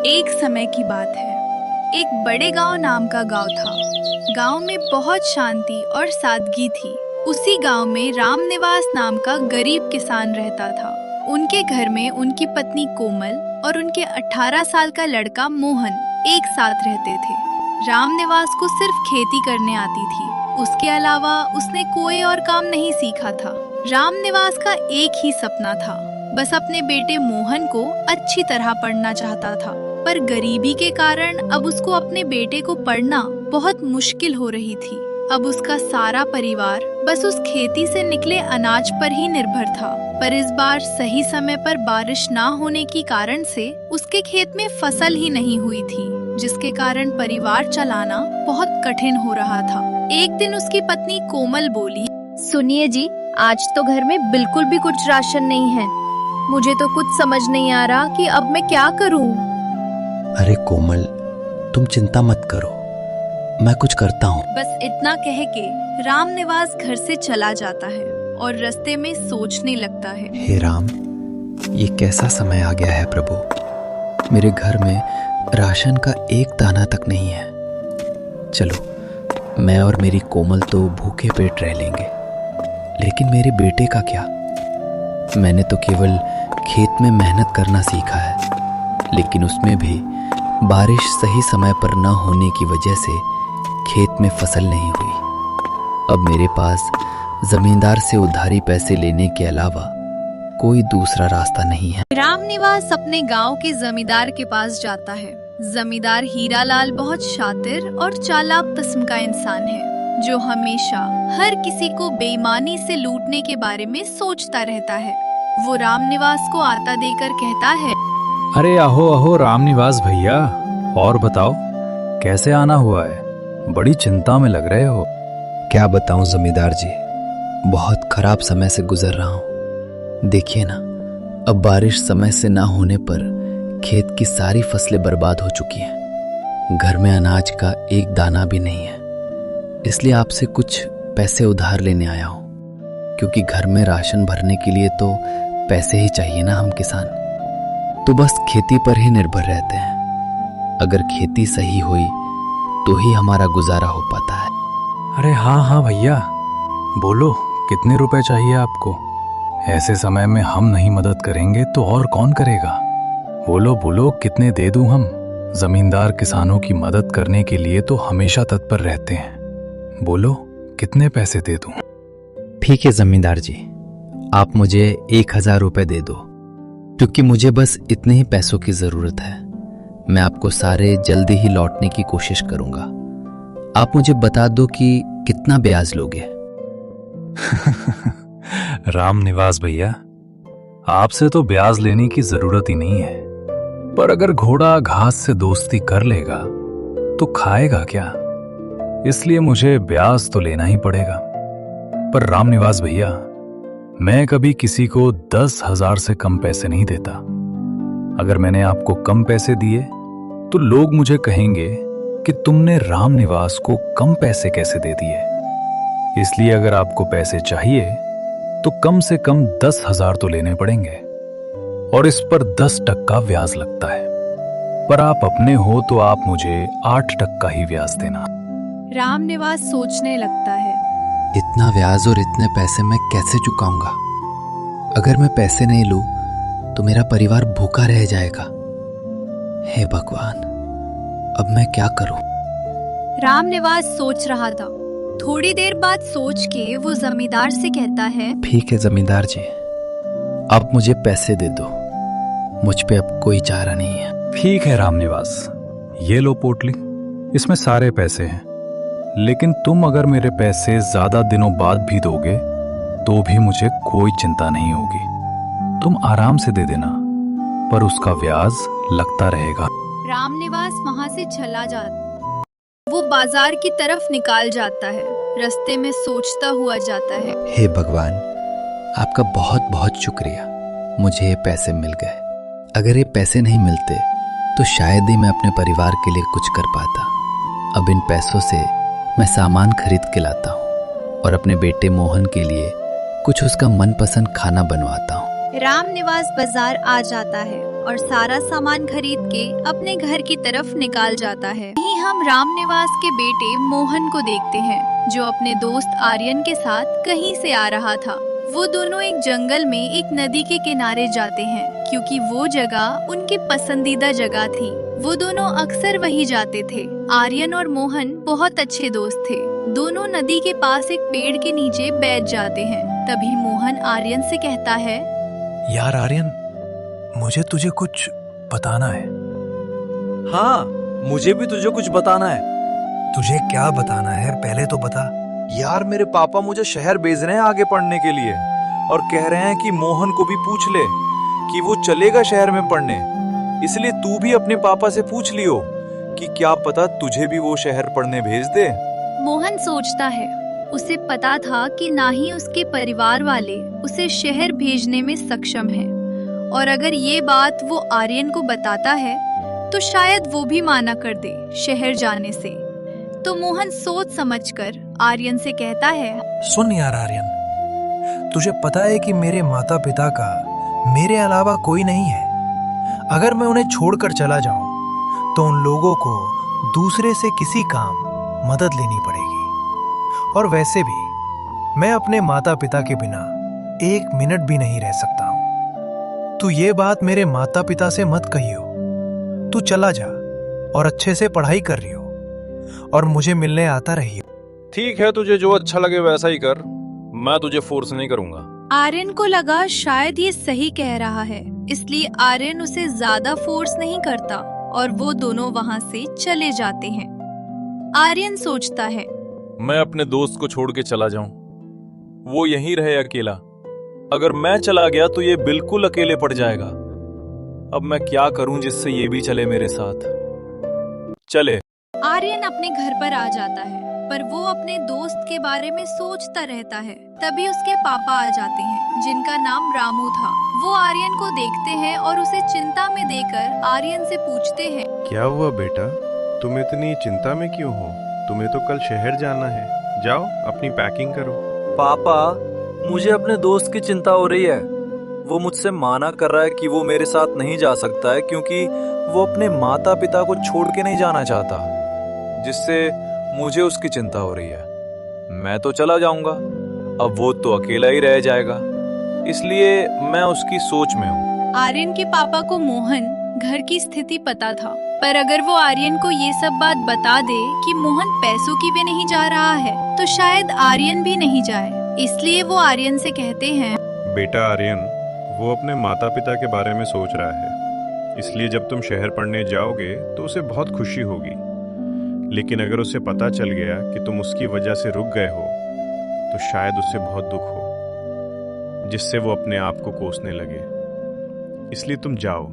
एक समय की बात है। एक बड़े गांव नाम का गांव था। गांव में बहुत शांति और सादगी थी। उसी गांव में रामनिवास नाम का गरीब किसान रहता था। उनके घर में उनकी पत्नी कोमल और उनके 18 साल का लड़का मोहन एक साथ रहते थे। रामनिवास को सिर्फ खेती करने आती थी। उसके अलावा उसने कोई और काम नहीं सीखा था। रामनिवास का एक ही सपना था, बस अपने बेटे मोहन को अच्छी तरह पढ़ना चाहता था। पर गरीबी के कारण अब उसको अपने बेटे को पढ़ना बहुत मुश्किल हो रही थी। अब उसका सारा परिवार बस उस खेती से निकले अनाज पर ही निर्भर था। पर इस बार सही समय पर बारिश ना होने के कारण से उसके खेत में फसल ही नहीं हुई थी, जिसके कारण परिवार चलाना बहुत कठिन हो रहा था। एक दिन उसकी पत्नी कोमल बोली, सुनिए जी, आज तो घर में बिल्कुल भी कुछ राशन नहीं है। मुझे तो कुछ समझ नहीं आ रहा कि अब मैं क्या करूं। अरे कोमल, तुम चिंता मत करो, मैं कुछ करता हूँ। बस इतना कह के रामनिवास घर से चला जाता है और रास्ते में सोचने लगता है, हे राम, ये कैसा समय आ गया है प्रभु। मेरे घर में राशन का एक दाना तक नहीं है। चलो, मैं और मेरी कोमल तो भूखे पेट रह लेंगे, लेकिन मेरे बेटे का क्या? मैंने तो केवल खेत में मेहनत करना सीखा है, लेकिन उसमें भी बारिश सही समय पर न होने की वजह से खेत में फसल नहीं हुई। अब मेरे पास जमींदार से उधारी पैसे लेने के अलावा कोई दूसरा रास्ता नहीं है। रामनिवास अपने गांव के जमींदार के पास जाता है। जमींदार हीरालाल बहुत शातिर और चालाक किस्म का इंसान है, जो हमेशा हर किसी को बेईमानी से लूटने के बारे में सोचता रहता है। वो रामनिवास को आता देकर कहता है, अरे आहो आहो रामनिवास भैया, और बताओ कैसे आना हुआ है? बड़ी चिंता में लग रहे हो। क्या बताऊं जमींदार जी, बहुत खराब समय से गुजर रहा हूं। देखिए ना, अब बारिश समय से ना होने पर खेत की सारी फसलें बर्बाद हो चुकी हैं। घर में अनाज का एक दाना भी नहीं है। इसलिए आपसे कुछ पैसे उधार लेने आया हूं, क्योंकि घर में राशन भरने के लिए तो पैसे ही चाहिए ना। हम किसान तो बस खेती पर ही निर्भर रहते हैं। अगर खेती सही हुई तो ही हमारा गुजारा हो पाता है। अरे हाँ हाँ भैया, बोलो कितने रुपए चाहिए आपको? ऐसे समय में हम नहीं मदद करेंगे तो और कौन करेगा? बोलो बोलो, कितने दे दूं हम? जमींदार किसानों की मदद करने के लिए तो हमेशा तत्पर रहते हैं। बोलो कितने पैसे दे दूं? ठीक है जमींदार जी, आप मुझे 1000 रुपए दे दो, क्योंकि मुझे बस इतने ही पैसों की जरूरत है। मैं आपको सारे जल्दी ही लौटने की कोशिश करूंगा। आप मुझे बता दो कि कितना ब्याज लोगे। रामनिवास भैया, आपसे तो ब्याज लेने की जरूरत ही नहीं है, पर अगर घोड़ा घास से दोस्ती कर लेगा तो खाएगा क्या? इसलिए मुझे ब्याज तो लेना ही पड़ेगा। पर रामनिवास भैया, मैं कभी किसी को 10,000 से कम पैसे नहीं देता। अगर मैंने आपको कम पैसे दिए तो लोग मुझे कहेंगे कि तुमने रामनिवास को कम पैसे कैसे दे दिए। इसलिए अगर आपको पैसे चाहिए तो कम से कम 10,000 तो लेने पड़ेंगे, और इस पर 10% ब्याज लगता है। पर आप अपने हो तो आप मुझे 8% ही ब्याज देना। रामनिवास सोचने लगता है, इतना ब्याज और इतने पैसे मैं कैसे चुकाऊंगा? अगर मैं पैसे नहीं लूं तो मेरा परिवार भूखा रह जाएगा। हे भगवान, अब मैं क्या करूं? रामनिवास सोच रहा था। थोड़ी देर बाद सोच के वो जमींदार से कहता है, ठीक है जमींदार जी, आप मुझे पैसे दे दो। मुझ पे अब कोई चारा नहीं है। ठीक है रामनिवास, ये लो पोटली, इसमें सारे पैसे हैं। लेकिन तुम अगर मेरे पैसे ज्यादा दिनों बाद भी दोगे तो भी मुझे कोई चिंता नहीं होगी। तुम आराम से दे देना, पर उसका ब्याज लगता रहेगा। रामनिवास वहाँ से चला जाता। वो बाजार की तरफ निकाल जाता है। रास्ते में सोचता हुआ जाता है, हे भगवान, आपका बहुत बहुत शुक्रिया, मुझे ये पैसे मिल गए। अगर ये पैसे नहीं मिलते तो शायद ही मैं अपने परिवार के लिए कुछ कर पाता। अब इन पैसों से मैं सामान खरीद के लाता हूँ और अपने बेटे मोहन के लिए कुछ उसका मनपसंद खाना बनवाता हूँ। रामनिवास बाजार आ जाता है और सारा सामान खरीद के अपने घर की तरफ निकाल जाता है। वहीं हम रामनिवास के बेटे मोहन को देखते हैं, जो अपने दोस्त आर्यन के साथ कहीं से आ रहा था। वो दोनों एक जंगल में एक नदी के किनारे जाते हैं, क्योंकि वो जगह उनकी पसंदीदा जगह थी। वो दोनों अक्सर वहीं जाते थे। आर्यन और मोहन बहुत अच्छे दोस्त थे। दोनों नदी के पास एक पेड़ के नीचे बैठ जाते हैं। तभी मोहन आर्यन से कहता है, यार आर्यन, मुझे तुझे कुछ बताना है। हाँ, मुझे भी तुझे कुछ बताना है। तुझे क्या बताना है पहले तो बता। यार मेरे पापा मुझे शहर भेज रहे हैं आगे पढ़ने के लिए, और कह रहे हैं कि मोहन को भी पूछ ले कि वो चलेगा शहर में पढ़ने। इसलिए तू भी अपने पापा से पूछ लियो कि क्या पता तुझे भी वो शहर पढ़ने भेज दे। मोहन सोचता है, उसे पता था कि ना ही उसके परिवार वाले उसे शहर भेजने में सक्षम हैं, और अगर ये बात वो आर्यन को बताता है तो शायद वो भी माना कर दे शहर जाने से। तो मोहन सोच समझकर आर्यन से कहता है, सुन यार आर्यन, तुझे पता है कि मेरे माता पिता का मेरे अलावा कोई नहीं है। अगर मैं उन्हें छोड़कर चला जाऊं तो उन लोगों को दूसरे से किसी काम मदद लेनी पड़ेगी, और वैसे भी मैं अपने माता पिता के बिना एक मिनट भी नहीं रह सकता हूं। तू ये बात मेरे माता पिता से मत कहियो। तू चला जा और अच्छे से पढ़ाई कर रही हो और मुझे मिलने आता रहियो। ठीक है, तुझे जो अच्छा लगे वैसा ही कर, मैं तुझे फोर्स नहीं करूंगा। आर्यन को लगा शायद ये सही कह रहा है, इसलिए आर्यन उसे ज्यादा फोर्स नहीं करता और वो दोनों वहाँ से चले जाते हैं। आर्यन सोचता है, मैं अपने दोस्त को छोड़ के चला जाऊं, वो यहीं रहे अकेला। अगर मैं चला गया तो ये बिल्कुल अकेले पड़ जाएगा। अब मैं क्या करूं जिससे ये भी चले मेरे साथ। चले। आर्यन अपने घर पर आ जाता है, पर वो अपने दोस्त के बारे में सोचता रहता है। तभी उसके पापा आ जाते हैं, जिनका नाम रामू था। वो आर्यन को देखते हैं और उसे चिंता में देखकर आर्यन से पूछते हैं, क्या हुआ बेटा, तुम इतनी चिंता में क्यों हो? तुम्हें तो कल शहर जाना है, जाओ अपनी पैकिंग करो। पापा, मुझे अपने दोस्त की चिंता हो रही है। वो मुझसे माना कर रहा है कि वो मेरे साथ नहीं जा सकता है, क्योंकि वो अपने माता पिता को छोड़ के नहीं जाना चाहता, जिससे मुझे उसकी चिंता हो रही है। मैं तो चला जाऊंगा, अब वो तो अकेला ही रह जाएगा, इसलिए मैं उसकी सोच में हूँ। आर्यन के पापा को मोहन घर की स्थिति पता था, पर अगर वो आर्यन को ये सब बात बता दे कि मोहन पैसों की वे नहीं जा रहा है, तो शायद आर्यन भी नहीं जाए। इसलिए वो आर्यन से कहते हैं, बेटा आर्यन, वो अपने माता पिता के बारे में सोच रहा है, इसलिए जब तुम शहर पढ़ने जाओगे तो उसे बहुत खुशी होगी। लेकिन अगर उसे पता चल गया कि तुम उसकी वजह से रुक गए हो तो शायद उसे बहुत दुख हो, जिससे वो अपने आप को कोसने लगे। इसलिए तुम जाओ,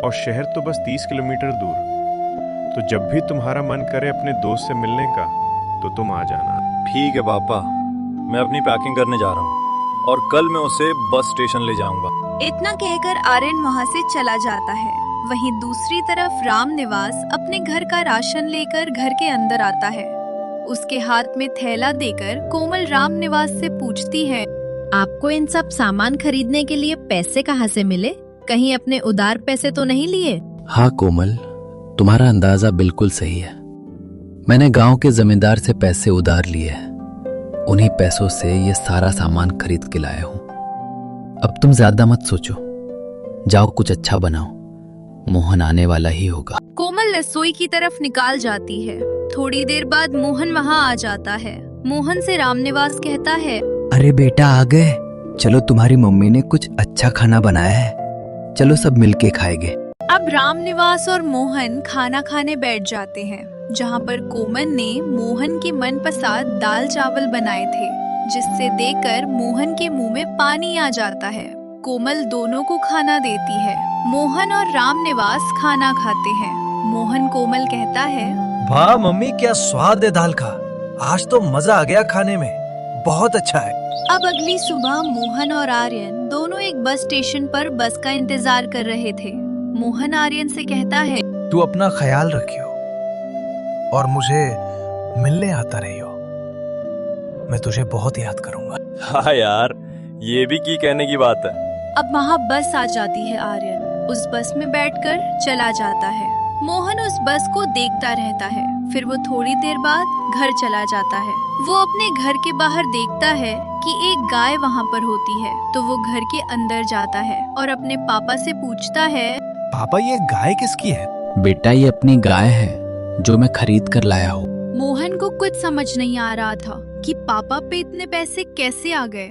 और शहर तो बस 30 किलोमीटर दूर। तो जब भी तुम्हारा मन करे अपने दोस्त से मिलने का तो तुम आ जाना। ठीक है पापा, मैं अपनी पैकिंग करने जा रहा हूँ और कल मैं उसे बस स्टेशन ले जाऊंगा। इतना कहकर आर्यन वहाँ से चला जाता है। वहीं दूसरी तरफ रामनिवास अपने घर का राशन लेकर घर के अंदर आता है। उसके हाथ में थैला देकर कोमल रामनिवास से पूछती है, आपको इन सब सामान खरीदने के लिए पैसे कहाँ से मिले? कहीं अपने उधार पैसे तो नहीं लिए? हाँ कोमल, तुम्हारा अंदाजा बिल्कुल सही है। मैंने गांव के जमींदार से पैसे उधार लिए हैं। उन्हीं पैसों से ये सारा सामान खरीद के लाया हूँ। अब तुम ज्यादा मत सोचो, जाओ कुछ अच्छा बनाओ, मोहन आने वाला ही होगा। कोमल रसोई की तरफ निकाल जाती है। थोड़ी देर बाद मोहन वहाँ आ जाता है। मोहन से रामनिवास कहता है, अरे बेटा आ गए, चलो तुम्हारी मम्मी ने कुछ अच्छा खाना बनाया है, चलो सब मिलके खाएंगे। अब रामनिवास और मोहन खाना खाने बैठ जाते हैं, जहाँ पर कोमल ने मोहन की मनपसंद दाल चावल बनाए थे, जिससे देखकर मोहन के मुंह में पानी आ जाता है। कोमल दोनों को खाना देती है। मोहन और रामनिवास खाना खाते हैं। मोहन कोमल कहता है, वाह मम्मी, क्या स्वाद है दाल का, आज तो मजा आ गया खाने में, बहुत अच्छा है। अब अगली सुबह मोहन और आर्यन दोनों एक बस स्टेशन पर बस का इंतजार कर रहे थे। मोहन आर्यन से कहता है, तू अपना ख्याल रखियो और मुझे मिलने आता रहियो, मैं तुझे बहुत याद करूंगा। हाँ यार, ये भी की कहने की बात है। अब वहाँ बस आ जाती है आर्यन उस बस में बैठकर चला जाता है। मोहन उस बस को देखता रहता है। फिर वो थोड़ी देर बाद घर चला जाता है। वो अपने घर के बाहर देखता है कि एक गाय वहाँ पर होती है, तो वो घर के अंदर जाता है और अपने पापा से पूछता है, पापा ये गाय किसकी है? बेटा ये अपनी गाय है जो मैं खरीद कर लाया हूँ। मोहन को कुछ समझ नहीं आ रहा था कि पापा पे इतने पैसे कैसे आ गए,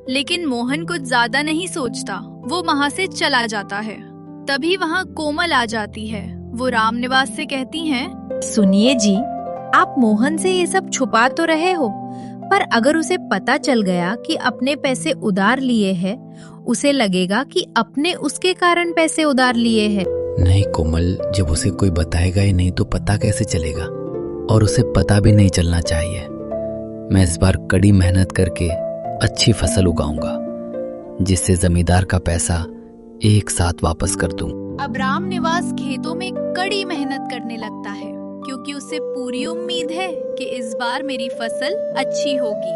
लेकिन मोहन कुछ ज्यादा नहीं सोचता। वो वहाँ से चला जाता है। तभी वहाँ कोमल आ जाती है। वो रामनिवास से कहती हैं, सुनिए जी, आप मोहन से ये सब छुपा तो रहे हो, पर अगर उसे पता चल गया कि अपने पैसे उधार लिए हैं, उसे लगेगा कि अपने उसके कारण पैसे उधार लिए हैं। नहीं कोमल, जब उसे कोई बताएगा ही नहीं तो पता कैसे चलेगा, और उसे पता भी नहीं चलना चाहिए। मैं इस बार कड़ी मेहनत करके अच्छी फसल उगाऊंगा, जिससे जमींदार का पैसा एक साथ वापस कर दूं। अब रामनिवास खेतों में कड़ी मेहनत करने लगता है, क्योंकि उसे पूरी उम्मीद है कि इस बार मेरी फसल अच्छी होगी।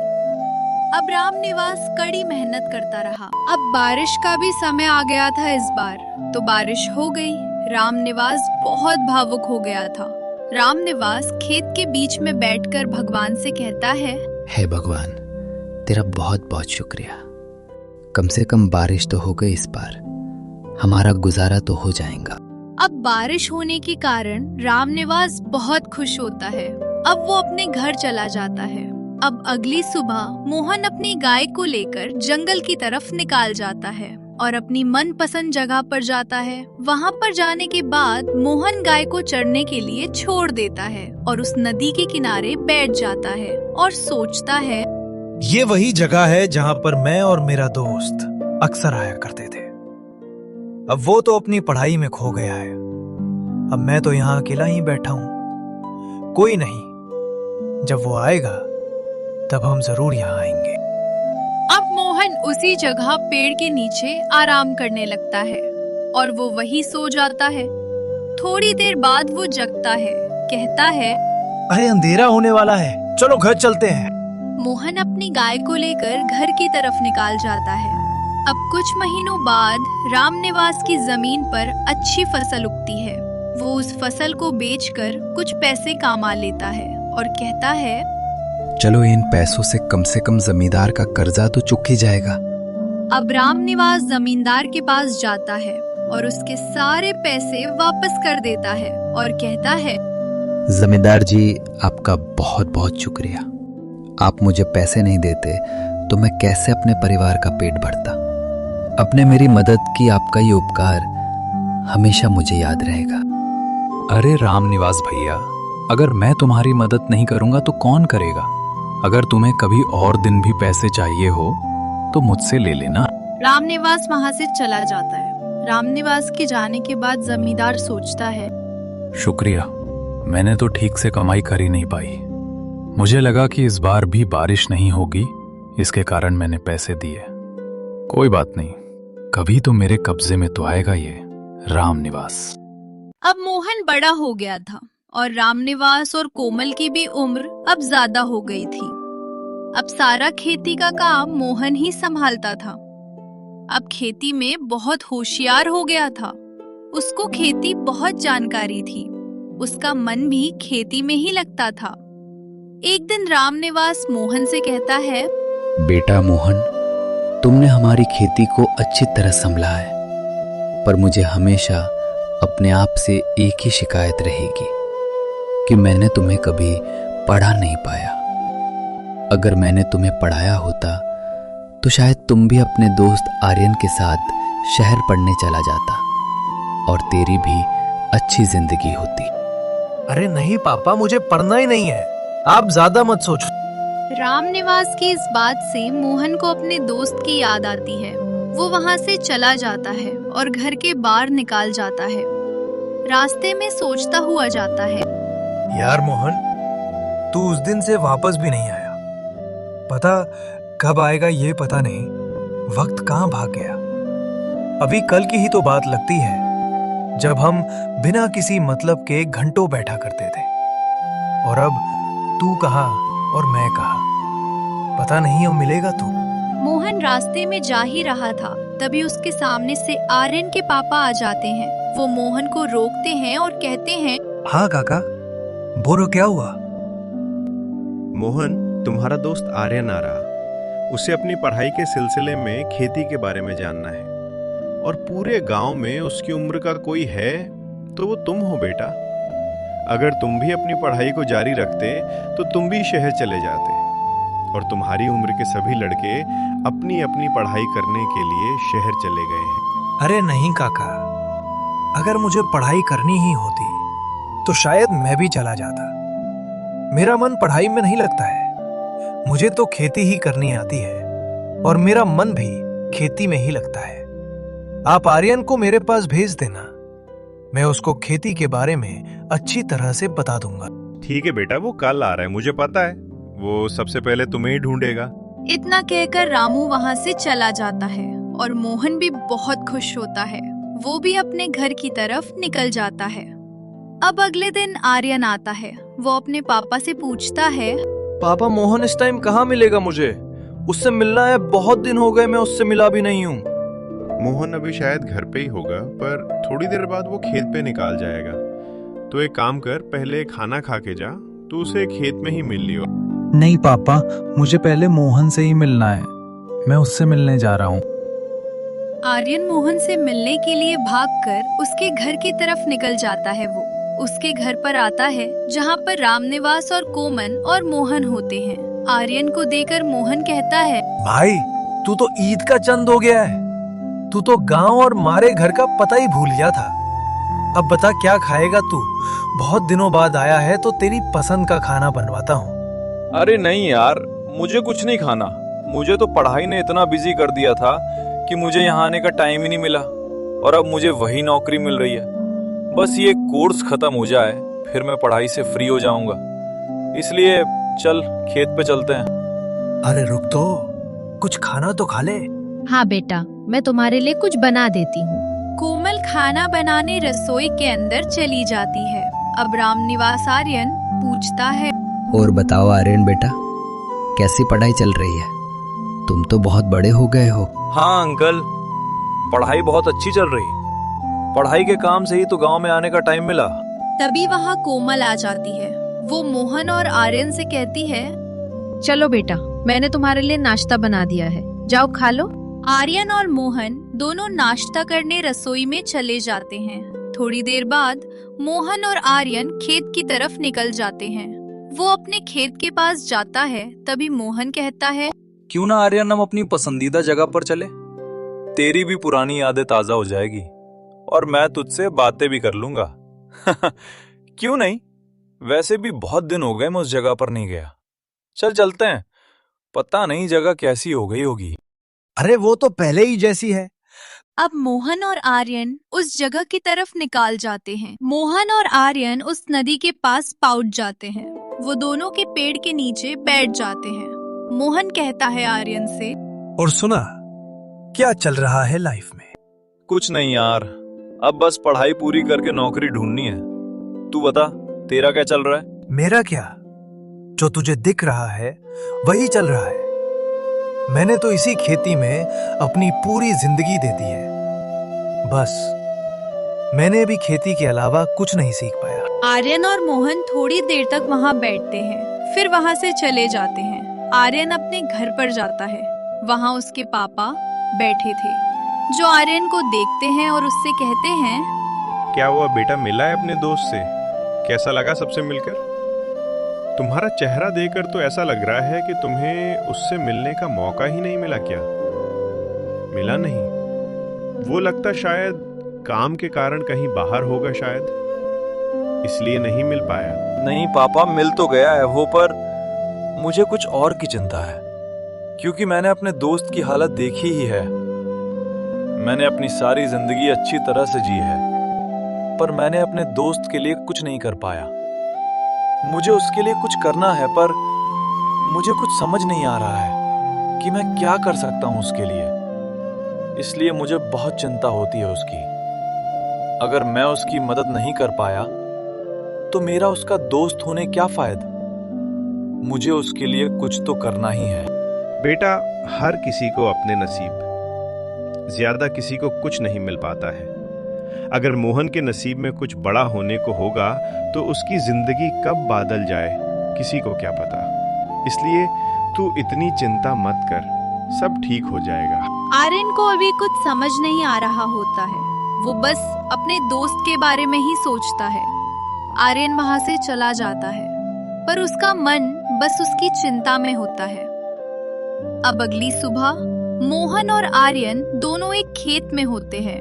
अब रामनिवास कड़ी मेहनत करता रहा। अब बारिश का भी समय आ गया था इस बार, तो बारिश हो गई। रामनिवास बहुत भावुक हो गया था। रामनिवास खेत के बीच में बैठकर भगवान से कहता है, हे भगवान, तेरा बहुत बहुत शुक्रिया। कम से कम बारिश तो हो गई इस बार, हमारा गुजारा तो हो जाएगा। अब बारिश होने के कारण रामनिवास बहुत खुश होता है। अब वो अपने घर चला जाता है। अब अगली सुबह मोहन अपनी गाय को लेकर जंगल की तरफ निकाल जाता है और अपनी मनपसंद जगह पर जाता है। वहाँ पर जाने के बाद मोहन गाय को चरने के लिए छोड़ देता है और उस नदी के किनारे बैठ जाता है और सोचता है, ये वही जगह है जहां पर मैं और मेरा दोस्त अक्सर आया करते थे। अब वो तो अपनी पढ़ाई में खो गया है। अब मैं तो यहाँ अकेला ही बैठा हूँ। कोई नहीं, जब वो आएगा तब हम जरूर यहाँ आएंगे। अब मोहन उसी जगह पेड़ के नीचे आराम करने लगता है और वो वही सो जाता है। थोड़ी देर बाद वो जगता है, कहता है, अरे अंधेरा होने वाला है, चलो घर चलते हैं। मोहन अपनी गाय को लेकर घर की तरफ निकाल जाता है। अब कुछ महीनों बाद रामनिवास की जमीन पर अच्छी फसल उगती है। वो उस फसल को बेचकर कुछ पैसे कमा लेता है और कहता है, चलो इन पैसों से कम जमींदार का कर्जा तो चुक ही जाएगा। अब रामनिवास जमींदार के पास जाता है और उसके सारे पैसे वापस कर देता है और कहता है, जमींदार जी, आपका बहुत बहुत शुक्रिया। आप मुझे पैसे नहीं देते तो मैं कैसे अपने परिवार का पेट भरता। अपने मेरी मदद की आपका ये उपकार हमेशा मुझे याद रहेगा। अरे रामनिवास भैया, अगर मैं तुम्हारी मदद नहीं करूंगा तो कौन करेगा? अगर तुम्हें कभी और दिन भी पैसे चाहिए हो तो मुझसे ले लेना। रामनिवास वहाँ से चला जाता है। रामनिवास के जाने के बाद जमींदार सोचता है, शुक्रिया, मैंने तो ठीक से कमाई कर ही नहीं पाई। मुझे लगा कि इस बार भी बारिश नहीं होगी, इसके कारण मैंने पैसे दिए। कोई बात नहीं, कभी तो मेरे कब्जे में तो आएगा ये रामनिवास। अब मोहन बड़ा हो गया था और रामनिवास और कोमल की भी उम्र अब ज्यादा हो गई थी। अब सारा खेती का काम मोहन ही संभालता था। अब खेती में बहुत होशियार हो गया था। उसको खेती बहुत जानकारी थी। उसका मन भी खेती में ही लगता था। एक दिन रामनिवास मोहन से कहता है, बेटा मोहन, तुमने हमारी खेती को अच्छी तरह संभला है, पर मुझे हमेशा अपने आप से एक ही शिकायत रहेगी कि मैंने तुम्हें कभी पढ़ा नहीं पाया। अगर मैंने तुम्हें पढ़ाया होता तो शायद तुम भी अपने दोस्त आर्यन के साथ शहर पढ़ने चला जाता और तेरी भी अच्छी जिंदगी होती। अरे नहीं पापा, मुझे पढ़ना ही नहीं है, आप ज्यादा मत सोचो। रामनिवास की इस बात से मोहन को अपने दोस्त की याद आती है। वो वहाँ से चला जाता है और घर के बाहर निकाल जाता है। रास्ते में सोचता हुआ जाता है, यार मोहन, तू उस दिन से वापस भी नहीं आया। पता कब आएगा ये पता नहीं, वक्त कहाँ भाग गया। अभी कल की ही तो बात लगती है जब हम बिना किसी मतलब के घंटों बैठा करते थे, और अब तू कहाँ और मैं कहाँ, पता नहीं अब मिलेगा तू। मोहन रास्ते में जा ही रहा था तभी उसके सामने से आर्यन के पापा आ जाते हैं। वो मोहन को रोकते हैं और कहते हैं, हाँ काका, बोलो क्या हुआ? मोहन, तुम्हारा दोस्त आर्यन आ रहा। उसे अपनी पढ़ाई के सिलसिले में खेती के बारे में जानना है और पूरे गांव में उसकी उम्र का कोई है तो वो तुम हो बेटा। अगर तुम भी अपनी पढ़ाई को जारी रखते तो तुम भी शहर चले जाते और तुम्हारी उम्र के सभी लड़के अपनी अपनी पढ़ाई करने के लिए शहर चले गए हैं। अरे नहीं काका, अगर मुझे पढ़ाई करनी ही होती तो शायद मैं भी चला जाता। मेरा मन पढ़ाई में नहीं लगता है। मुझे तो खेती ही करनी आती है और मेरा मन भी खेती में ही लगता है। आप आर्यन को मेरे पास भेज देना, मैं उसको खेती के बारे में अच्छी तरह से बता दूंगा। ठीक है बेटा, वो कल आ रहा है, मुझे पता है। वो सबसे पहले तुम्हें ही ढूंढेगा। इतना कहकर रामू वहाँ से चला जाता है और मोहन भी बहुत खुश होता है। वो भी अपने घर की तरफ निकल जाता है। अब अगले दिन आर्यन आता है। वो अपने पापा से पूछता है, पापा मोहन इस टाइम कहाँ मिलेगा मुझे? उससे मिलना है, बहुत दिन हो गए मैं उससे मिला भी नहीं हूँ। मोहन अभी शायद घर पे ही होगा, पर थोड़ी देर बाद वो खेत पे निकाल जाएगा। तो एक काम कर, पहले खाना खा के जा, तो उसे खेत में ही मिल लियो। नहीं पापा, मुझे पहले मोहन से ही मिलना है। मैं उससे मिलने जा रहा हूँ। आर्यन मोहन से मिलने के लिए भागकर उसके घर की तरफ निकल जाता है। वो उसके घर पर आता है जहाँ पर रामनिवास और कोमल और मोहन होते हैं। आर्यन को देखकर मोहन कहता है, भाई तू तो ईद का चंद हो गया है। तू तो गांव और मारे घर का पता ही भूल गया था। अब बता क्या खाएगा तू? बहुत दिनों बाद आया है तो तेरी पसंद का खाना बनवाता हूँ। अरे नहीं यार, मुझे कुछ नहीं खाना। मुझे तो पढ़ाई ने इतना बिजी कर दिया था कि मुझे यहाँ आने का टाइम ही नहीं मिला और अब मुझे वही नौकरी मिल रही है। बस ये कोर्स खत्म हो जाए फिर मैं पढ़ाई से फ्री हो जाऊंगा। इसलिए चल खेत पे चलते हैं। अरे रुक तो, कुछ खाना तो खा ले। हाँ बेटा, मैं तुम्हारे लिए कुछ बना देती हूँ। कोमल खाना बनाने रसोई के अंदर चली जाती है। अब रामनिवास आर्यन पूछता है, और बताओ आर्यन बेटा, कैसी पढ़ाई चल रही है? तुम तो बहुत बड़े हो गए हो। हाँ अंकल, पढ़ाई बहुत अच्छी चल रही। पढ़ाई के काम से ही तो गांव में आने का टाइम मिला। तभी वहाँ कोमल आ जाती है। वो मोहन और आर्यन से कहती है, चलो बेटा, मैंने तुम्हारे लिए नाश्ता बना दिया है, जाओ खा लो। आर्यन और मोहन दोनों नाश्ता करने रसोई में चले जाते हैं। थोड़ी देर बाद मोहन और आर्यन खेत की तरफ निकल जाते हैं। वो अपने खेत के पास जाता है। तभी मोहन कहता है, क्यों ना आर्यन हम अपनी पसंदीदा जगह पर चले? तेरी भी पुरानी यादें ताजा हो जाएगी और मैं तुझसे बातें भी कर लूंगा। क्यों नहीं? वैसे भी बहुत दिन हो गए मैं उस जगह पर नहीं गया। चल चलते हैं, पता नहीं जगह कैसी हो गई होगी। अरे वो तो पहले ही जैसी है। अब मोहन और आर्यन उस जगह की तरफ निकाल जाते हैं। मोहन और आर्यन उस नदी के पास पहुंच जाते हैं। वो दोनों के पेड़ के नीचे बैठ जाते हैं। मोहन कहता है आर्यन से, और सुना, क्या चल रहा है लाइफ में? कुछ नहीं यार, अब बस पढ़ाई पूरी करके नौकरी ढूंढनी है। तू बता, तेरा क्या चल रहा है? मेरा क्या, जो तुझे दिख रहा है वही चल रहा है। मैंने तो इसी खेती में अपनी पूरी जिंदगी दे दी है। बस मैंने भी खेती के अलावा कुछ नहीं सीख पाया। आर्यन और मोहन थोड़ी देर तक वहाँ बैठते हैं, फिर वहाँ से चले जाते हैं। आर्यन अपने घर पर जाता है। वहाँ उसके पापा बैठे थे, जो आर्यन को देखते हैं और उससे कहते हैं, क्या हुआ बेटा, मिला है अपने दोस्त से? कैसा लगा सबसे मिलकर? तुम्हारा चेहरा देखकर तो ऐसा लग रहा है कि तुम्हें उससे मिलने का मौका ही नहीं मिला। क्या मिला नहीं? वो लगता शायद काम के कारण कहीं बाहर होगा, शायद इसलिए नहीं मिल पाया। नहीं पापा, मिल तो गया है वो, पर मुझे कुछ और की चिंता है, क्योंकि मैंने अपने दोस्त की हालत देखी ही है। मैंने अपनी सारी जिंदगी अच्छी तरह से जी है, पर मैंने अपने दोस्त के लिए कुछ नहीं कर पाया। मुझे उसके लिए कुछ करना है, पर मुझे कुछ समझ नहीं आ रहा है कि मैं क्या कर सकता हूँ उसके लिए। इसलिए मुझे बहुत चिंता होती है उसकी। अगर मैं उसकी मदद नहीं कर पाया तो मेरा उसका दोस्त होने क्या फायदा? मुझे उसके लिए कुछ तो करना ही है। बेटा, हर किसी को अपने नसीब, ज्यादा किसी को कुछ नहीं मिल पाता है। अगर मोहन के नसीब में कुछ बड़ा होने को होगा तो उसकी जिंदगी कब बादल जाए किसी को क्या पता। इसलिए तू इतनी चिंता मत कर, सब ठीक हो जाएगा। आर्यन को अभी कुछ समझ नहीं आ रहा होता है। वो बस अपने दोस्त के बारे में ही सोचता है। आर्यन वहां से चला जाता है, पर उसका मन बस उसकी चिंता में होता है। अब अगली सुबह मोहन और आर्यन दोनों एक खेत में होते हैं।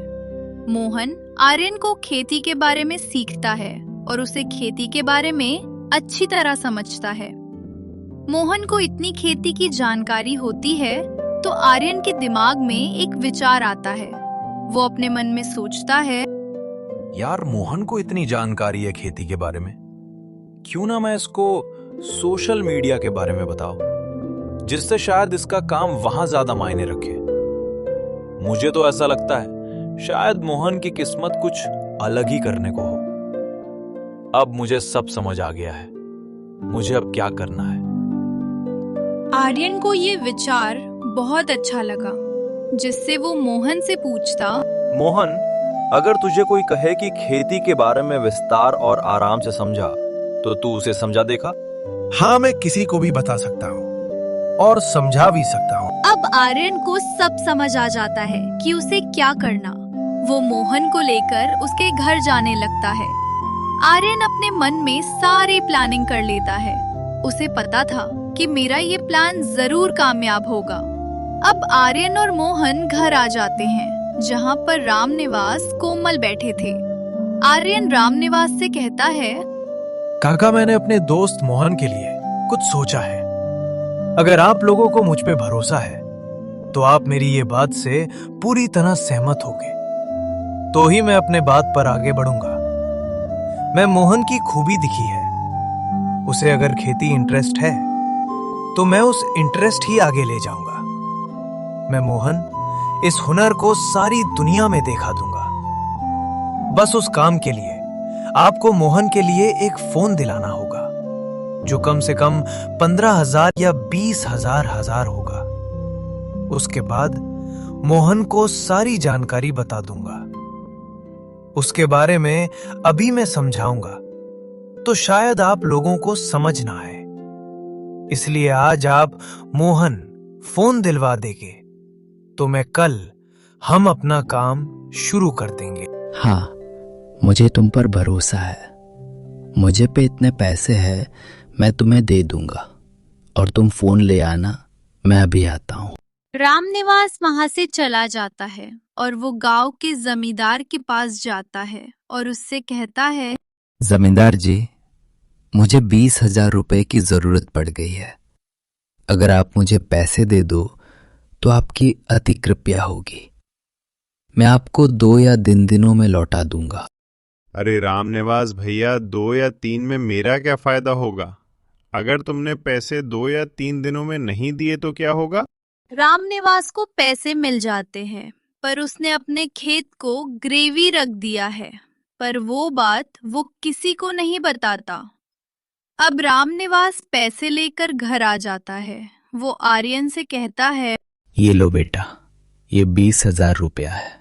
मोहन आर्यन को खेती के बारे में सीखता है और उसे खेती के बारे में अच्छी तरह समझता है। मोहन को इतनी खेती की जानकारी होती है तो आर्यन के दिमाग में एक विचार आता है। वो अपने मन में सोचता है, यार मोहन को इतनी जानकारी है खेती के बारे में, क्यों ना मैं इसको सोशल मीडिया के बारे में बताऊं, जिससे शायद इसका काम वहां ज्यादा मायने रखे। मुझे तो ऐसा लगता है शायद मोहन की किस्मत कुछ अलग ही करने को हो। अब मुझे सब समझ आ गया है, मुझे अब क्या करना है। आर्यन को ये विचार बहुत अच्छा लगा, जिससे वो मोहन से पूछता, मोहन, अगर तुझे कोई कहे कि खेती के बारे में विस्तार और आराम से समझा तो तू उसे समझा देखा? हाँ, मैं किसी को भी बता सकता हूँ और समझा भी सकता हूँ। अब आर्यन को सब समझ आ जाता है कि उसे क्या करना। वो मोहन को लेकर उसके घर जाने लगता है। आर्यन अपने मन में सारी प्लानिंग कर लेता है। उसे पता था कि मेरा ये प्लान जरूर कामयाब होगा। अब आर्यन और मोहन घर आ जाते हैं, जहाँ पर रामनिवास कोमल बैठे थे। आर्यन रामनिवास से कहता है, काका, मैंने अपने दोस्त मोहन के लिए कुछ सोचा है। अगर आप लोगों को मुझ पे भरोसा है तो आप मेरी ये बात से पूरी तरह सहमत होंगे, तो ही मैं अपने बात पर आगे बढ़ूंगा। मैं मोहन की खूबी दिखी है, उसे अगर खेती इंटरेस्ट है तो मैं उस इंटरेस्ट ही आगे ले जाऊंगा। मैं मोहन इस हुनर को सारी दुनिया में दिखा दूंगा। बस उस काम के लिए आपको मोहन के लिए एक फोन दिलाना होगा, जो कम से कम 15,000 या 20,000 होगा। उसके बाद मोहन को सारी जानकारी बता दूंगा। उसके बारे में अभी मैं समझाऊंगा तो शायद आप लोगों को समझ ना आए, इसलिए आज आप मोहन फोन दिलवा देंगे तो मैं कल हम अपना काम शुरू कर देंगे। हाँ, मुझे तुम पर भरोसा है। मुझे पे इतने पैसे हैं, मैं तुम्हें दे दूंगा और तुम फोन ले आना, मैं अभी आता हूँ। रामनिवास वहां से चला जाता है और वो गांव के जमींदार के पास जाता है और उससे कहता है, जमींदार जी, मुझे 20,000 रुपए की जरूरत पड़ गई है। अगर आप मुझे पैसे दे दो तो आपकी अति कृपया होगी। मैं आपको 2 या 3 दिनों में लौटा दूंगा। अरे रामनिवास भैया, 2 या 3 में मेरा क्या फायदा होगा? अगर तुमने पैसे 2 या 3 दिनों में नहीं दिए तो क्या होगा? रामनिवास को पैसे मिल जाते हैं, पर उसने अपने खेत को ग्रेवी रख दिया है, पर वो बात वो किसी को नहीं बताता। अब रामनिवास पैसे लेकर घर आ जाता है। वो आर्यन से कहता है, ये लो बेटा, ये 20,000 रुपया है।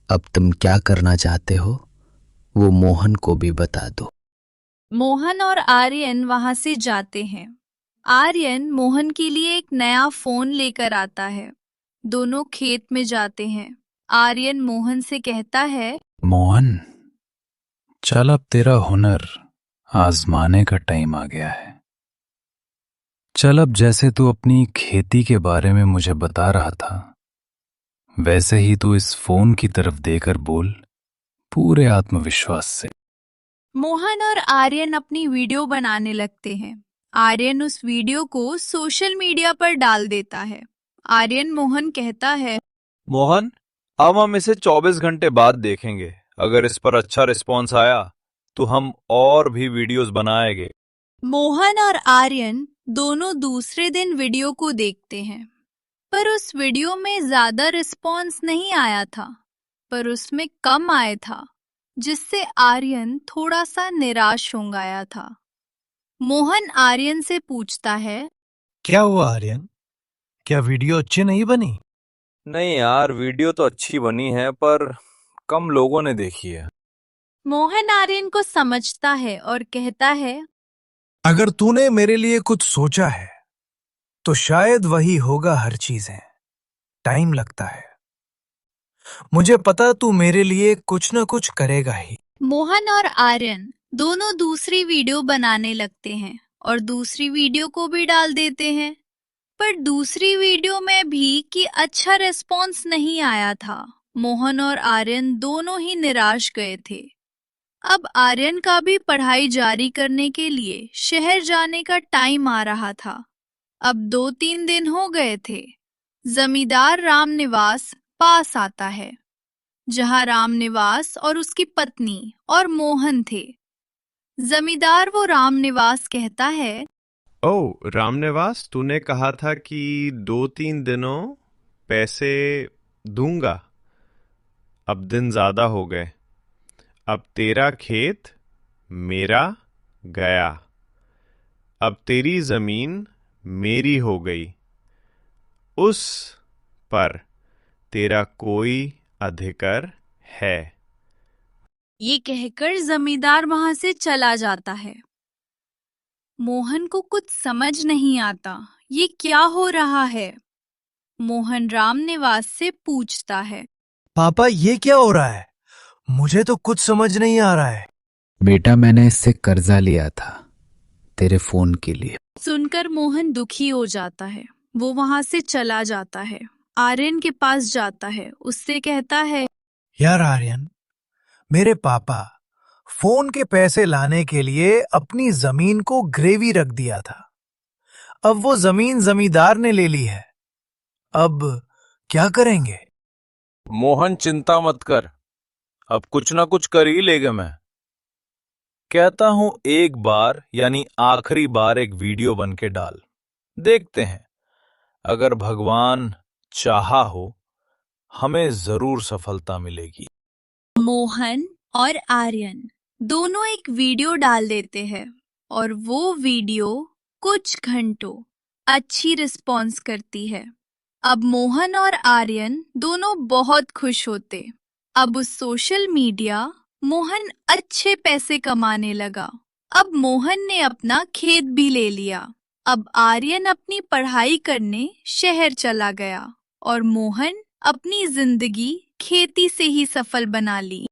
अब तुम क्या करना चाहते हो वो मोहन को भी बता दो। मोहन और आर्यन वहां से जाते हैं। आर्यन मोहन के लिए एक नया फोन लेकर आता है। दोनों खेत में जाते हैं। आर्यन मोहन से कहता है, मोहन, चल अब तेरा हुनर आजमाने का टाइम आ गया है। चल अब जैसे तू अपनी खेती के बारे में मुझे बता रहा था, वैसे ही तू इस फोन की तरफ देकर बोल, पूरे आत्मविश्वास से। मोहन और आर्यन अपनी वीडियो बनाने लगते हैं। आर्यन उस वीडियो को सोशल मीडिया पर डाल देता है। आर्यन मोहन कहता है, मोहन, अब हम इसे 24 घंटे बाद देखेंगे। अगर इस पर अच्छा रिस्पॉन्स आया तो हम और भी वीडियोस बनाएंगे। मोहन और आर्यन दोनों दूसरे दिन वीडियो को देखते हैं, पर उस वीडियो में ज्यादा रिस्पॉन्स नहीं आया था, पर उसमें कम आया था, जिससे आर्यन थोड़ा सा निराश हो गया था। मोहन आर्यन से पूछता है, क्या हुआ आर्यन, क्या वीडियो अच्छी नहीं बनी? नहीं यार, वीडियो तो अच्छी बनी है पर कम लोगों ने देखी है। मोहन आर्यन को समझता है और कहता है, अगर तूने मेरे लिए कुछ सोचा है तो शायद वही होगा। हर चीजें टाइम लगता है। मुझे पता तू मेरे लिए कुछ ना कुछ करेगा ही। मोहन और आर्यन दोनों दूसरी वीडियो बनाने लगते हैं और दूसरी वीडियो को भी डाल देते हैं। पर दूसरी वीडियो में भी कि अच्छा रिस्पॉन्स नहीं आया था। मोहन और आर्यन दोनों ही निराश गए थे। अब आर्यन का भी पढ़ाई जारी करने के लिए शहर जाने का टाइम आ रहा था। अब 2-3 दिन हो गए थे। जमींदार रामनिवास पास आता है, जहां रामनिवास और उसकी पत्नी और मोहन थे। जमींदार वो रामनिवास कहता है, ओ रामनिवास, तूने कहा था कि 2-3 दिनों पैसे दूंगा। अब दिन ज्यादा हो गए। अब तेरा खेत मेरा गया। अब तेरी जमीन मेरी हो गई। उस पर तेरा कोई अधिकार है। ये कहकर जमींदार वहां से चला जाता है। मोहन को कुछ समझ नहीं आता, ये क्या हो रहा है। मोहन रामनिवास से पूछता है, पापा, ये क्या हो रहा है? मुझे तो कुछ समझ नहीं आ रहा है। बेटा, मैंने इससे कर्जा लिया था तेरे फोन के लिए। सुनकर मोहन दुखी हो जाता है। वो वहां से चला जाता है, आर्यन के पास जाता है, उससे कहता है, यार आर्यन, मेरे पापा फोन के पैसे लाने के लिए अपनी जमीन को ग्रेवी रख दिया था। अब वो जमीन जमींदार ने ले ली है। अब क्या करेंगे? मोहन, चिंता मत कर, अब कुछ ना कुछ कर ही लेगा। मैं कहता हूं एक बार यानी आखिरी बार एक वीडियो बन के डाल, देखते हैं। अगर भगवान चाहा हो हमें जरूर सफलता मिलेगी। मोहन और आर्यन दोनों एक वीडियो डाल देते हैं और वो वीडियो कुछ घंटों अच्छी रिस्पॉन्स करती है। अब मोहन और आर्यन दोनों बहुत खुश होते। अब उस सोशल मीडिया मोहन अच्छे पैसे कमाने लगा। अब मोहन ने अपना खेत भी ले लिया। अब आर्यन अपनी पढ़ाई करने शहर चला गया और मोहन अपनी जिंदगी खेती से ही सफल बना ली।